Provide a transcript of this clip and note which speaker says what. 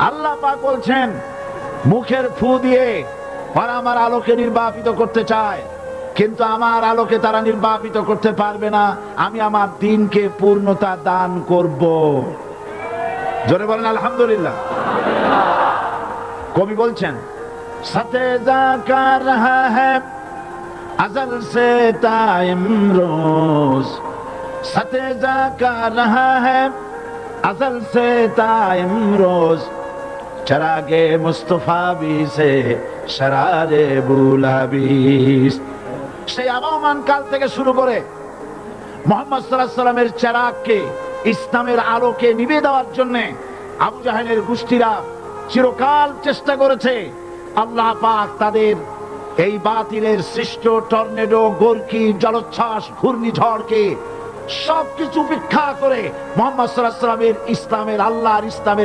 Speaker 1: আল্লাহ পাক বলছেন মুখের ফু দিয়ে ওরা আমার আলোকে নির্বাপিত করতে চায়, কিন্তু আমার আলোকে তারা নির্বাপিত করতে পারবে না। আমি আমার দ্বীনকে পূর্ণতা দান করব। জোরে বলেন আলহামদুলিল্লাহ। কবি বলছেন সাথে জাকা রহা হ্যায় अज़ल से ता इमरोज़, सते जाका रहा है अज़ल से ता इमरोज़, चरागे मुस्तफा भी से शरारे बुलाबिस। সেই আবহমান কাল থেকে শুরু করে মুহাম্মদ সাল্লাল্লাহু আলাইহি সাল্লামের চেরাগকে, ইসলামের আলোকে নিভিয়ে দেওয়ার জন্য আবু জাহেলের গোষ্ঠীরা চিরকাল চেষ্টা করেছে। আল্লাহ পাক তাদের এই বাতিলের সৃষ্ট টর্নেডো, গোরকি, জলোচ্ছ্বাস, ঘূর্ণিঝড়কে সবকিছু উপেক্ষা করে মুহাম্মদ সাল্লাল্লাহু আলাইহি সাল্লামের ইসলামের, আল্লাহর ইসলামের